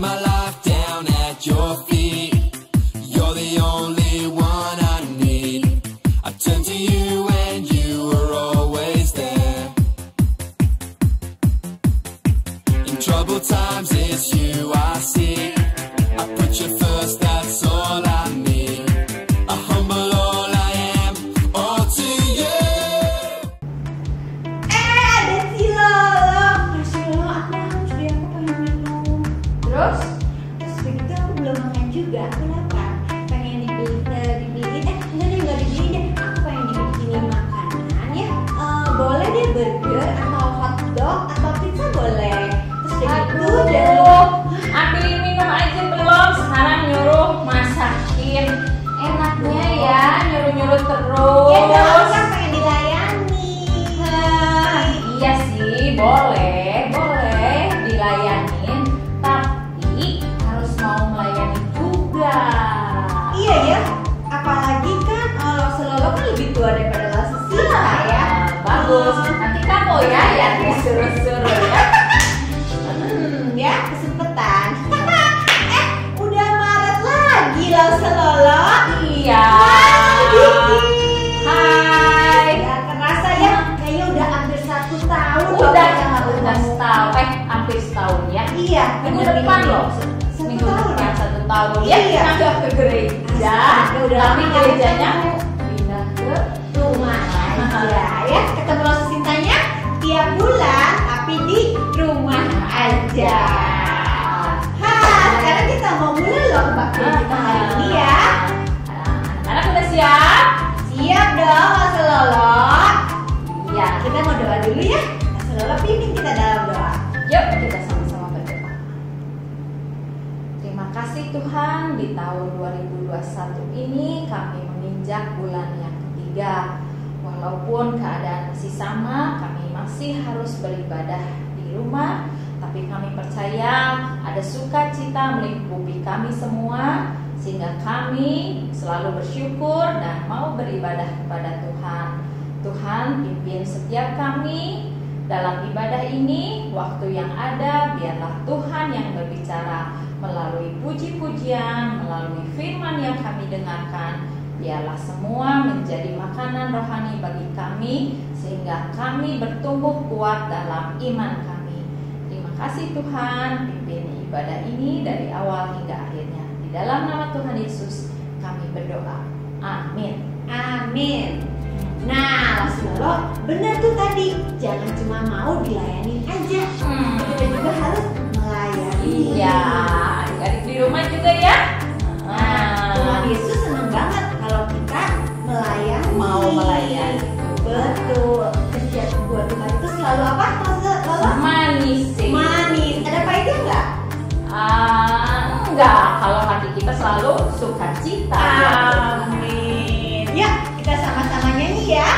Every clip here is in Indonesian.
my life down at your feet. You're the only one I need. I turn to you and you are always there. In troubled times it's you I see. I put you first, that's all I need. A humble all I am, all to you. Ada si Lolo. Masya Allah, aku haus deh, aku pengen minum. Terus begitu aku belum makan juga. Aku lapar, pengen dibeliin. Enggak dibeliin deh. Aku pengen dibikinin makanan ya. Boleh deh burger atau hotdog atau pizza boleh. Terus begitu deh. Ambilin minum aja belum? Sekarang nyuruh masakin. Enaknya ya nyuruh-nyuruh terus. Ya dong, aku kan pengen dilayani. Iya sih, boleh dilayanin, tapi harus mau melayani juga. Iya ya, apalagi kan Lolo kan lebih tua daripada Sita ya. Bagus. Nanti kamu ya yang disuruh-suruh ya. Ya kesempetan. Udah Maret lagi Lolo. Iya. Hai. Ya kerasa ya, kayaknya udah hampir 1 tahun. Udah ketemu. setahun, hampir setahun ya. Iya. Minggu bener depan ini. loh. Satu Minggu tahun. depan 1 tahun ya. Iya. Kita ke gereja. Astaga, udah Tapi lama gerejanya ketemu. pindah ke Rumah aja ya. Ketemu Sintanya tiap bulan, tapi di rumah aja. Sekarang kita mau mulai loh kebaktian kita hari ini ya. Anak-anak udah siap? Siap dong, Mas Lolo. Iya. Kita mau doa dulu ya. Mas Lolo pimpin kita dalam doa. Yuk kita sama-sama berdoa. Terima kasih Tuhan, di tahun 2021 ini kami menginjak bulan yang ketiga. Walaupun keadaan masih sama, kami masih harus beribadah di rumah, tapi kami percaya ada sukacita melingkupi kami semua, sehingga kami selalu bersyukur dan mau beribadah kepada Tuhan. Tuhan, pimpin setiap kami dalam ibadah ini. Waktu yang ada biarlah Tuhan yang berbicara melalui puji-pujian, melalui firman yang kami dengarkan. Biarlah semua menjadi makanan rohani bagi kami, sehingga kami bertumbuh kuat dalam iman kami. Terima kasih Tuhan, pimpin ibadah ini dari awal hingga akhirnya. Di dalam nama Tuhan Yesus kami berdoa. Amin. Amin. Nah, Mas Lolo, benar tuh tadi. Jangan cuma mau dilayani aja. Kita juga harus melayani. Iya, adik-adik di rumah juga ya. Nah, Tuhan Yesus senang banget kalau kita melayani. Mau melayani. Betul. Kerja buat Tuhan itu selalu apa, Mas Lolo? Manis sih. Manis. Ada pahitnya enggak? Enggak, kalau hati kita selalu sukacita. Amin. Yuk, kita sama-sama nyanyi ya.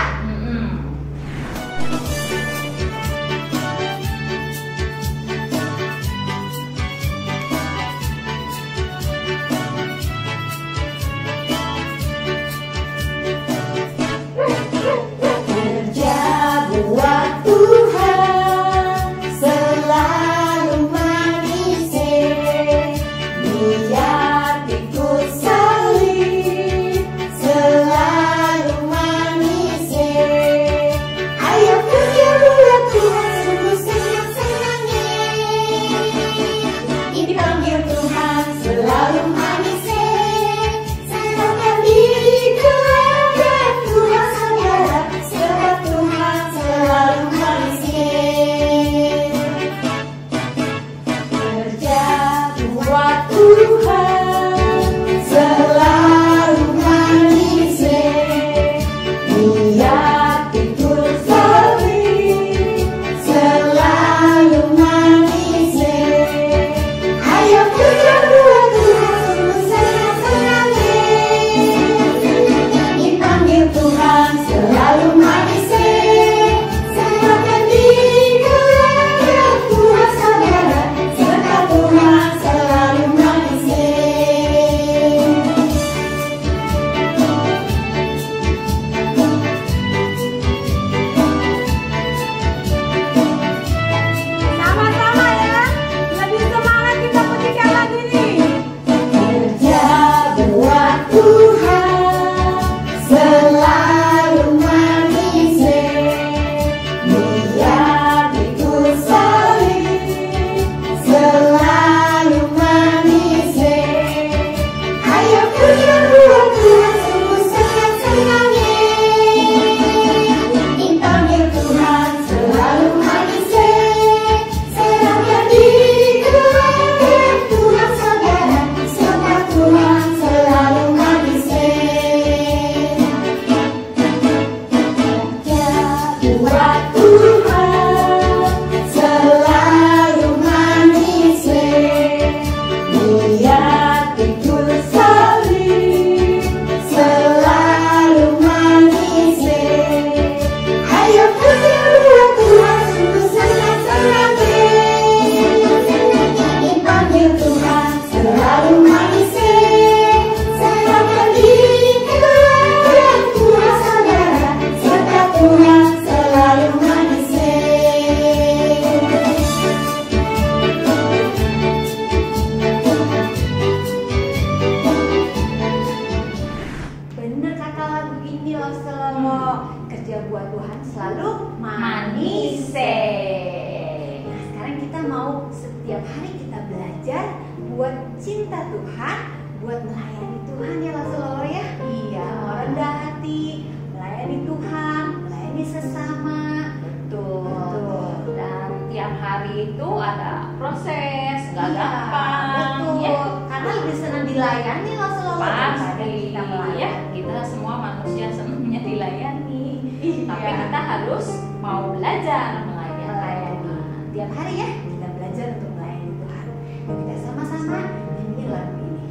kita belajar buat cinta Tuhan, buat melayani Tuhan ya Rasulullah ya. Iya. Mau rendah hati, melayani Tuhan, melayani sesama. Betul. Dan tiap hari itu ada proses, nggak Iya, gampang. betul. Ya. Karena lebih senang dilayani Rasulullah daripada Pasti kita melayani. ya, kita semua manusia senangnya dilayani. Iya. Tapi kita harus mau belajar melayani. Tiap hari ya kita belajar untuk melayani Tuhan. Yuk kita sama-sama nyanyiin lagu ini.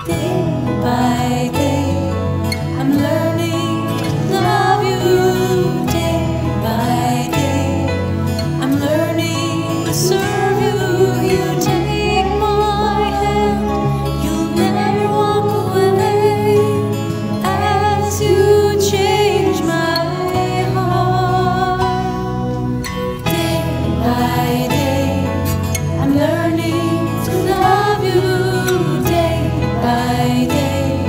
Day by day, I'm learning to love you. Day by day, I'm learning to serve you. You take my hand, you'll never walk away. As you change my heart, day by day, I'm learning to love you. Day by day,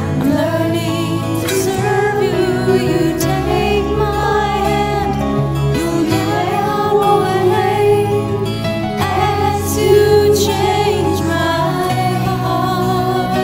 I'm learning to serve you. You take my hand, you'll never walk away. As you change my heart.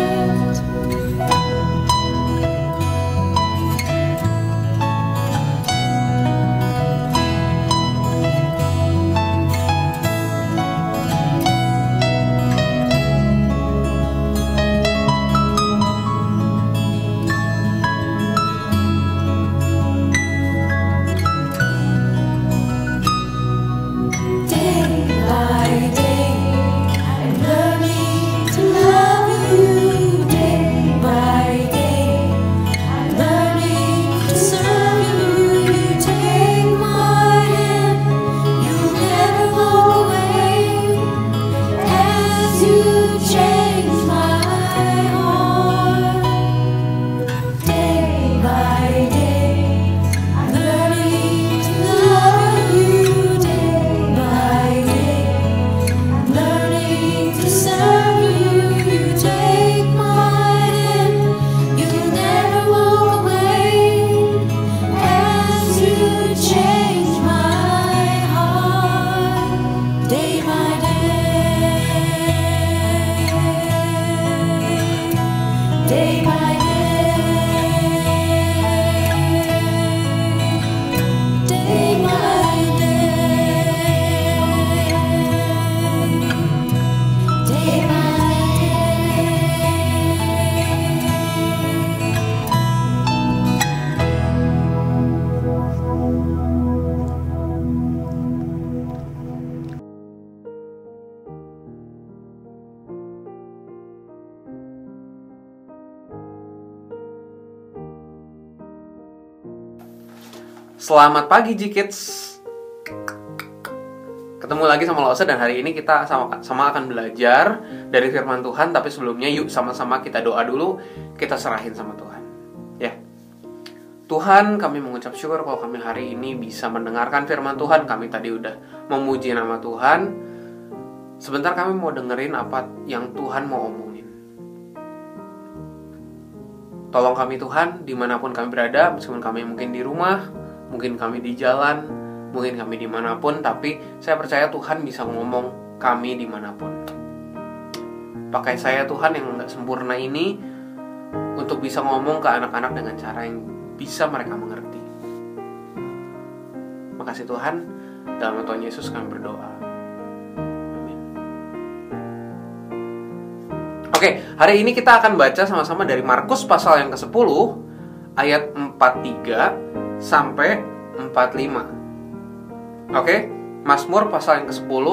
Day by day, I'm learning to love you. Day by day, I'm learning to serve you. You take my hand, you'll never walk away. As you change my heart, day by day, I'm learning to love you. Day by day, I'm learning to serve you. You take my hand, you'll never walk away. As you change my heart, day by day, day by day, day by day, day by day. Selamat pagi G-Kids. Ketemu lagi sama Losa dan hari ini kita sama akan belajar dari firman Tuhan. Tapi sebelumnya yuk sama-sama kita doa dulu. Kita serahin sama Tuhan ya. Tuhan, kami mengucap syukur kalau kami hari ini bisa mendengarkan firman Tuhan. Kami tadi udah memuji nama Tuhan. Sebentar kami mau dengerin apa yang Tuhan mau omongin. Tolong kami Tuhan, dimanapun kami berada, meskipun kami mungkin di rumah, mungkin kami di jalan, mungkin kami dimanapun, tapi saya percaya Tuhan bisa ngomong kami dimanapun. Pakai saya Tuhan yang gak sempurna ini untuk bisa ngomong ke anak-anak dengan cara yang bisa mereka mengerti. Makasih Tuhan, dalam nama Tuhan Yesus kami berdoa. Amin. Oke, hari ini kita akan baca sama-sama dari Markus pasal yang ke-10 ayat 43 sampai 45. Oke, Mazmur pasal yang ke-10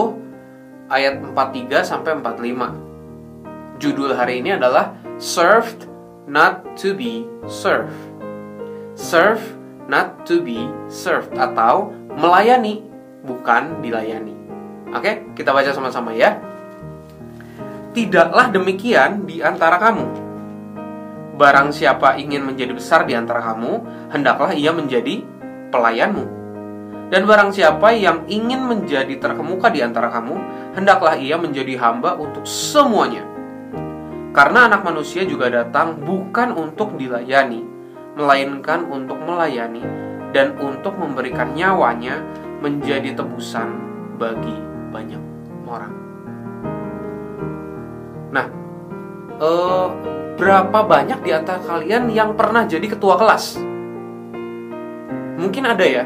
ayat 43 sampai 45. Judul hari ini adalah Served Not to be Served. Serve not to be served, atau melayani bukan dilayani. Oke, kita baca sama-sama ya. Tidaklah demikian di antara kamu. Barang siapa ingin menjadi besar di antara kamu, hendaklah ia menjadi pelayanmu. Dan barang siapa yang ingin menjadi terkemuka di antara kamu, hendaklah ia menjadi hamba untuk semuanya. Karena anak manusia juga datang bukan untuk dilayani, melainkan untuk melayani dan untuk memberikan nyawanya menjadi tebusan bagi banyak orang. Nah, berapa banyak di antara kalian yang pernah jadi ketua kelas? Mungkin ada ya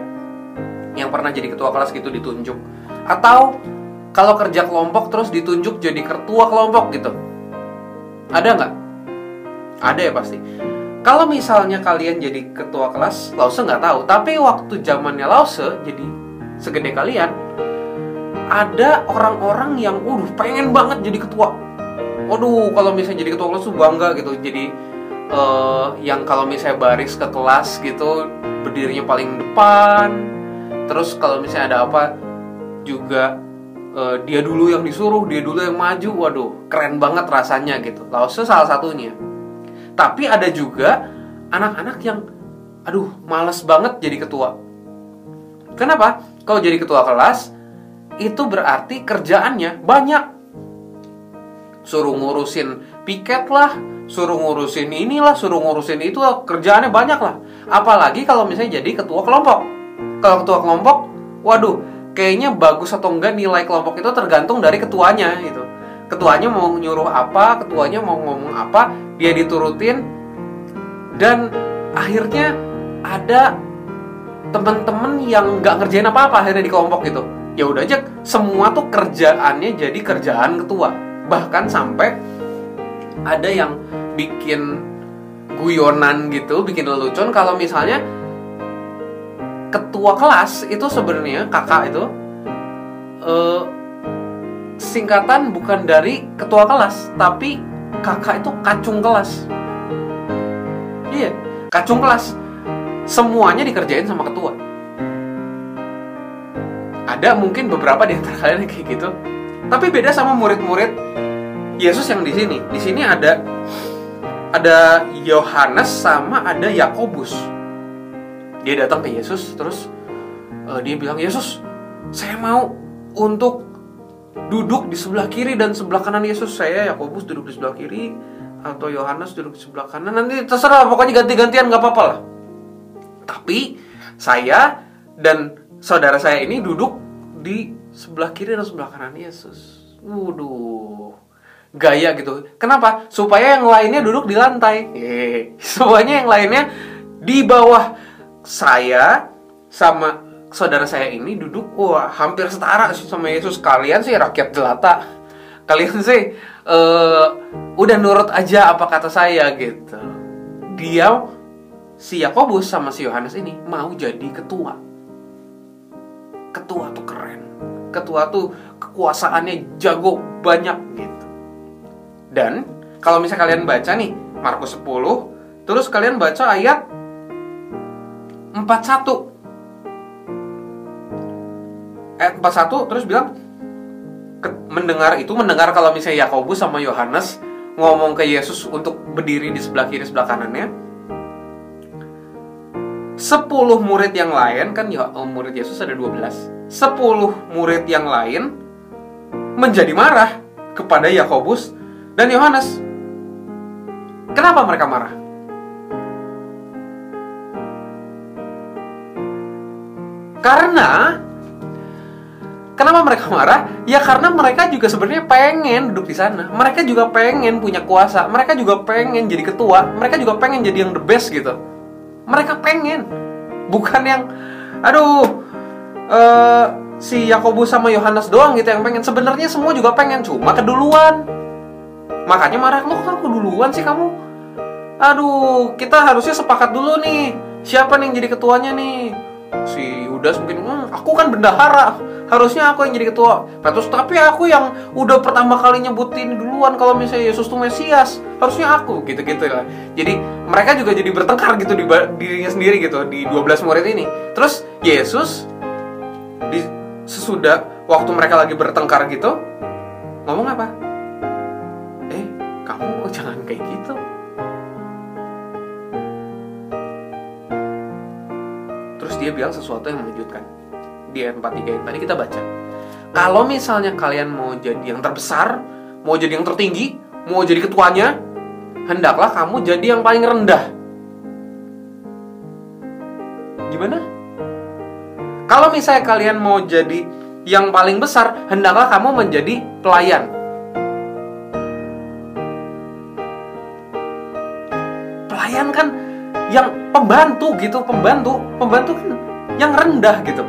yang pernah jadi ketua kelas gitu, ditunjuk. Atau kalau kerja kelompok terus ditunjuk jadi ketua kelompok gitu. Ada nggak? Ada ya pasti. Kalau misalnya kalian jadi ketua kelas, Lause nggak tahu. Tapi waktu zamannya Lause jadi segede kalian, ada orang-orang yang pengen banget jadi ketua. Waduh, kalau misalnya jadi ketua kelas tuh bangga gitu. Jadi yang kalau misalnya baris ke kelas gitu, berdirinya paling depan. Terus kalau misalnya ada apa juga dia dulu yang disuruh, dia dulu yang maju. Waduh, keren banget rasanya gitu. Lause salah satunya. Tapi ada juga anak-anak yang malas banget jadi ketua. Kenapa? Kalau jadi ketua kelas itu berarti kerjaannya banyak. Suruh ngurusin piket lah, suruh ngurusin inilah, suruh ngurusin itu lah, kerjaannya banyak lah. Apalagi kalau misalnya jadi ketua kelompok. Kalau ketua kelompok, waduh, kayaknya bagus atau enggak nilai kelompok itu tergantung dari ketuanya gitu. Ketuanya mau nyuruh apa, ketuanya mau ngomong apa, dia diturutin. Dan akhirnya ada teman-teman yang nggak ngerjain apa-apa akhirnya di kelompok gitu. Ya udah aja, semua tuh kerjaannya jadi kerjaan ketua. Bahkan sampai ada yang bikin guyonan gitu, bikin lelucon kalau misalnya ketua kelas itu sebenarnya kakak itu singkatan bukan dari ketua kelas, tapi kakak itu kacung kelas. Iya, kacung kelas. Semuanya dikerjain sama ketua. Ada mungkin beberapa di antara kalian yang kayak gitu. Tapi beda sama murid-murid Yesus yang di sini. Di sini ada Yohanes sama ada Yakobus. Dia datang ke Yesus, terus dia bilang, Yesus, saya mau untuk duduk di sebelah kiri dan sebelah kanan Yesus. Saya, Yakobus, duduk di sebelah kiri, atau Yohanes duduk di sebelah kanan. Nanti terserah, pokoknya ganti-gantian, gak apa-apa lah. Tapi saya dan saudara saya ini duduk di sebelah kiri dan sebelah kanan Yesus. Waduh, gaya gitu. Kenapa? Supaya yang lainnya duduk di lantai. Semuanya yang lainnya di bawah. Saya sama saudara saya ini duduk, hampir setara sama Yesus. Kalian sih rakyat jelata. Kalian sih udah nurut aja apa kata saya gitu. Dia, si Yakobus sama si Yohanes ini mau jadi ketua. Ketua tuh keren. Ketua tuh kekuasaannya jago banyak gitu. Dan kalau misalnya kalian baca nih Markus 10, terus kalian baca ayat 41. Ayat 41 terus bilang mendengar kalau misalnya Yakobus sama Yohanes ngomong ke Yesus untuk berdiri di sebelah kiri sebelah kanannya. 10 murid yang lain, kan murid Yesus ada 12. 10 murid yang lain menjadi marah kepada Yakobus dan Yohanes. Kenapa mereka marah? Kenapa mereka marah? Ya karena mereka juga sebenarnya pengen duduk di sana. Mereka juga pengen punya kuasa. Mereka juga pengen jadi ketua. Mereka juga pengen jadi yang the best gitu. Mereka pengen. Bukan yang si Yakobus sama Yohanes doang gitu yang pengen. Sebenarnya semua juga pengen, cuma keduluan. Makanya marah, loh kok keduluan sih kamu? Kita harusnya sepakat dulu nih. Siapa nih yang jadi ketuanya nih? Si Yudas mungkin, aku kan bendahara, harusnya aku yang jadi ketua. Petrus, tapi aku yang udah pertama kali nyebutin duluan kalau misalnya Yesus tuh Mesias, harusnya aku, gitu-gitu lah. Jadi mereka juga jadi bertengkar gitu di dirinya sendiri gitu, di 12 murid ini. Terus Yesus sesudah waktu mereka lagi bertengkar gitu, ngomong apa? Kamu jangan kayak gitu. Terus dia bilang sesuatu yang mengejutkan. Di ayat 43 yang tadi kita baca. Kalau misalnya kalian mau jadi yang terbesar, mau jadi yang tertinggi, mau jadi ketuanya, hendaklah kamu jadi yang paling rendah. Gimana? Kalau misalnya kalian mau jadi yang paling besar, hendaklah kamu menjadi pelayan. Pelayan kan yang pembantu gitu, pembantu kan yang rendah gitu.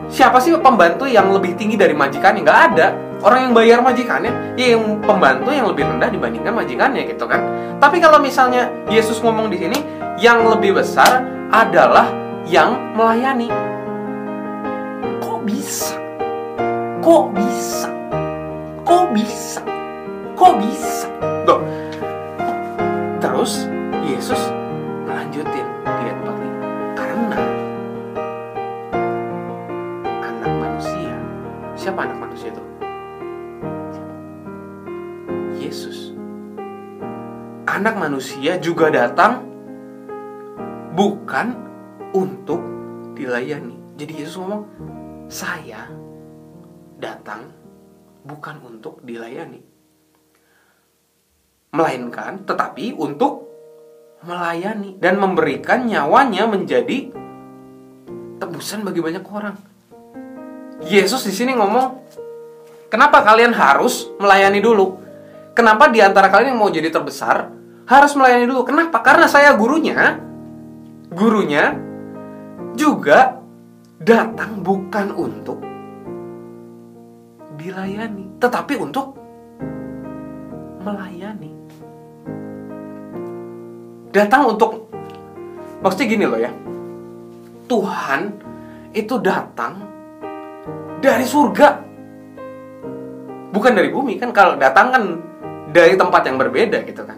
Siapa sih pembantu yang lebih tinggi dari majikannya? Nggak ada. Orang yang bayar majikannya, ya yang pembantu yang lebih rendah dibandingkan majikannya gitu kan. Tapi kalau misalnya Yesus ngomong di sini, yang lebih besar adalah yang melayani. Kok bisa? Kok bisa? Kok bisa? Kok bisa? Loh. Terus Yesus melanjutin di ayat 45. Karena anak manusia. Siapa anak manusia itu? Yesus. Anak manusia juga datang bukan untuk dilayani. Jadi Yesus ngomong, saya datang bukan untuk dilayani, melainkan tetapi untuk melayani dan memberikan nyawanya menjadi tebusan bagi banyak orang. Yesus di sini ngomong, kenapa kalian harus melayani dulu? Kenapa di antara kalian yang mau jadi terbesar harus melayani dulu? Kenapa? Karena saya gurunya juga datang bukan untuk dilayani, tetapi untuk melayani. Datang untuk, maksudnya gini loh ya, Tuhan itu datang dari surga, bukan dari bumi kan. Kalau datang kan dari tempat yang berbeda gitu kan.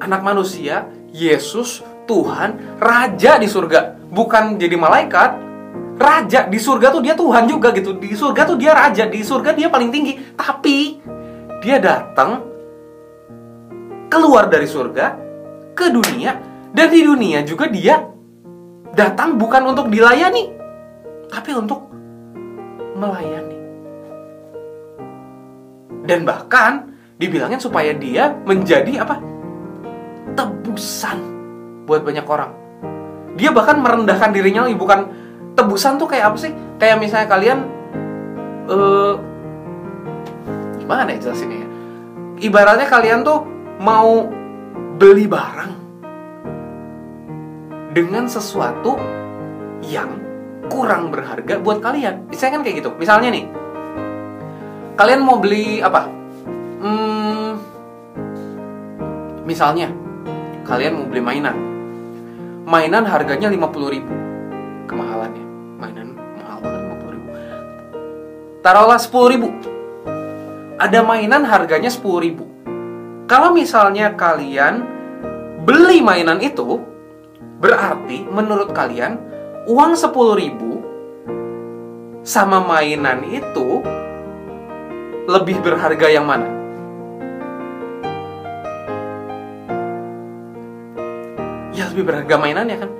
Anak manusia, Yesus, Tuhan, Raja di surga, bukan jadi malaikat. Raja di surga tuh dia Tuhan juga gitu. Di surga tuh dia Raja, di surga dia paling tinggi. Tapi dia datang keluar dari surga ke dunia, dan di dunia juga dia datang bukan untuk dilayani, tapi untuk melayani. Dan bahkan dibilangin supaya dia menjadi apa? Tebusan buat banyak orang. Dia bahkan merendahkan dirinya lagi. Bukan tebusan tuh kayak apa sih? Kayak misalnya kalian gimana ya jelasinnya ya? Ibaratnya kalian tuh mau beli barang dengan sesuatu yang kurang berharga buat kalian. Misalnya kan kayak gitu. Misalnya nih, kalian mau beli apa? Misalnya kalian mau beli mainan. Mainan harganya 50.000. Kemahalannya. Mainan mahal banget 50.000. Taruhlah 10.000. Ada mainan harganya 10.000. Kalau misalnya kalian beli mainan itu, berarti menurut kalian uang 10.000 sama mainan itu lebih berharga yang mana? Ya lebih berharga mainannya kan.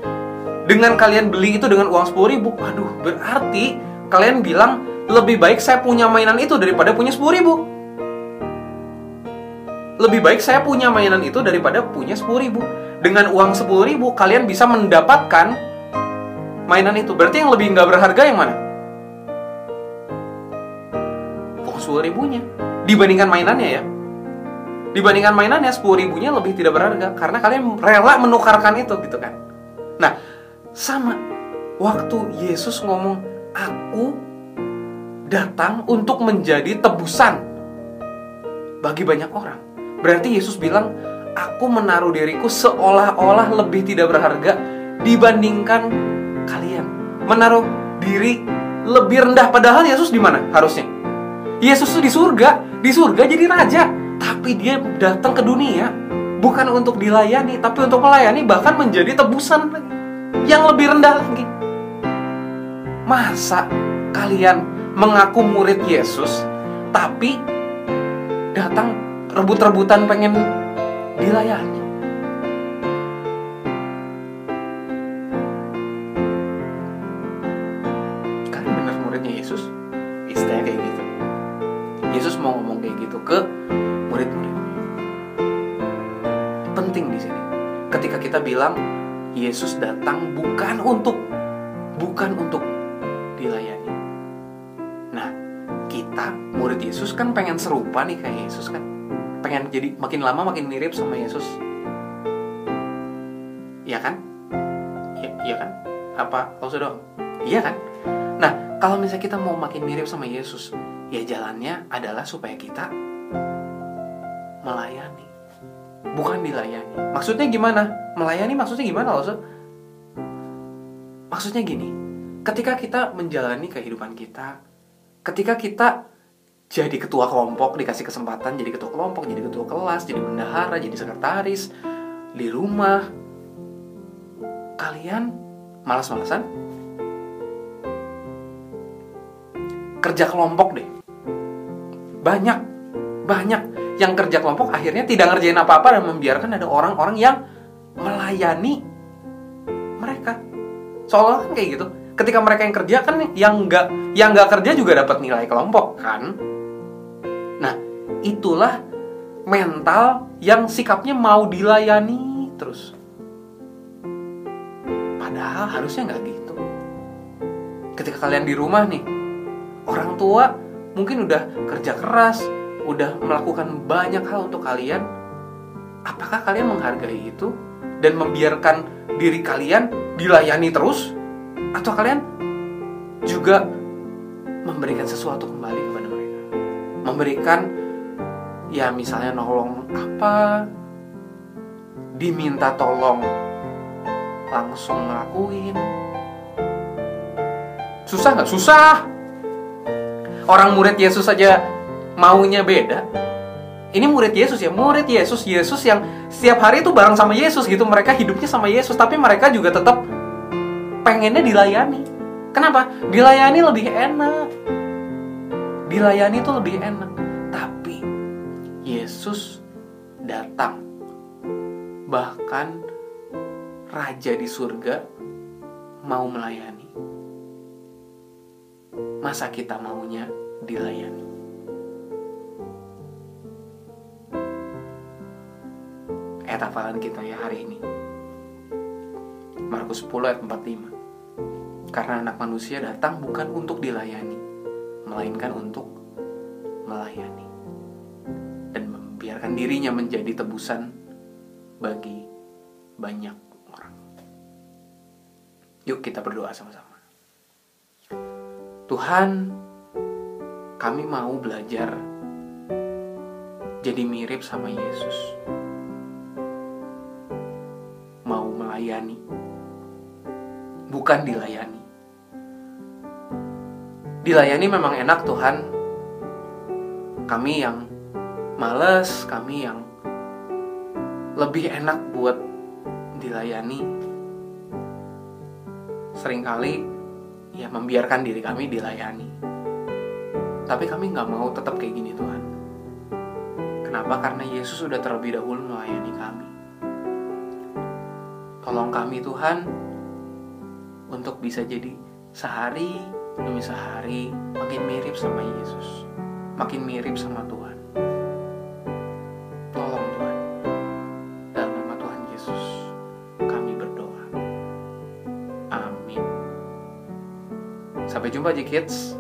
Dengan kalian beli itu dengan uang 10.000, waduh, berarti kalian bilang lebih baik saya punya mainan itu daripada punya 10.000. Lebih baik saya punya mainan itu daripada punya 10.000. Dengan uang 10.000 kalian bisa mendapatkan mainan itu. Berarti yang lebih nggak berharga yang mana? Uang 10.000-nya dibandingkan mainannya ya. Dibandingkan mainannya 10.000-nya lebih tidak berharga karena kalian rela menukarkan itu gitu kan. Nah, sama waktu Yesus ngomong, aku datang untuk menjadi tebusan bagi banyak orang. Berarti Yesus bilang, aku menaruh diriku seolah-olah lebih tidak berharga dibandingkan kalian. Menaruh diri lebih rendah, padahal Yesus di mana harusnya? Yesus itu di surga jadi raja. Tapi dia datang ke dunia bukan untuk dilayani, tapi untuk melayani, bahkan menjadi tebusan yang lebih rendah lagi. Masa kalian mengaku murid Yesus, tapi datang rebut-rebutan pengen dilayani? Kalian benar muridnya Yesus? Istilahnya kayak gitu. Yesus mau ngomong kayak gitu ke murid-murid. Penting di sini. Ketika kita bilang Yesus datang bukan bukan untuk dilayani. Nah, kita murid Yesus kan pengen serupa nih kayak Yesus kan. Pengen jadi makin lama makin mirip sama Yesus. Iya kan? Iya kan? Apa kau sudah? Iya kan? Nah, kalau misalnya kita mau makin mirip sama Yesus, ya jalannya adalah supaya kita melayani, bukan dilayani. Maksudnya gimana? Melayani maksudnya gimana loh? Maksudnya gini, ketika kita menjalani kehidupan kita, ketika kita jadi ketua kelompok, dikasih kesempatan jadi ketua kelompok, jadi ketua kelas, jadi bendahara, jadi sekretaris, di rumah, kalian malas-malasan? Kerja kelompok deh. Banyak yang kerja kelompok akhirnya tidak ngerjain apa-apa dan membiarkan ada orang-orang yang melayani mereka. Soalnya kan kayak gitu. Ketika mereka yang kerja kan yang nggak kerja juga dapat nilai kelompok kan. Nah, itulah mental yang sikapnya mau dilayani terus. Padahal harusnya nggak gitu. Ketika kalian di rumah nih, orang tua mungkin udah kerja keras, udah melakukan banyak hal untuk kalian. Apakah kalian menghargai itu dan membiarkan diri kalian dilayani terus? Atau kalian juga memberikan sesuatu kembali kepada mereka? Memberikan, ya misalnya nolong apa, diminta tolong langsung ngelakuin. Susah nggak? Susah. Orang murid Yesus aja maunya beda. Ini murid Yesus ya, murid Yesus yang setiap hari itu bareng sama Yesus gitu. Mereka hidupnya sama Yesus, tapi mereka juga tetap pengennya dilayani. Kenapa? Dilayani lebih enak. Dilayani itu lebih enak. Tapi Yesus datang. Bahkan Raja di surga mau melayani. Masa kita maunya dilayani? Ayat hafalan kita ya hari ini, Markus 10 ayat 45. Karena anak manusia datang bukan untuk dilayani, melainkan untuk melayani dan membiarkan dirinya menjadi tebusan bagi banyak orang. Yuk kita berdoa sama-sama. Tuhan, kami mau belajar jadi mirip sama Yesus. Mau melayani, bukan dilayani. Dilayani memang enak Tuhan. Kami yang malas, kami yang lebih enak buat dilayani, seringkali ya membiarkan diri kami dilayani. Tapi kami gak mau tetap kayak gini Tuhan. Kenapa? Karena Yesus sudah terlebih dahulu melayani kami. Tolong kami Tuhan untuk bisa jadi sehari demi sehari makin mirip sama Yesus, makin mirip sama Tuhan. Tolong Tuhan, dalam nama Tuhan Yesus kami berdoa. Amin. Sampai jumpa J-Kids.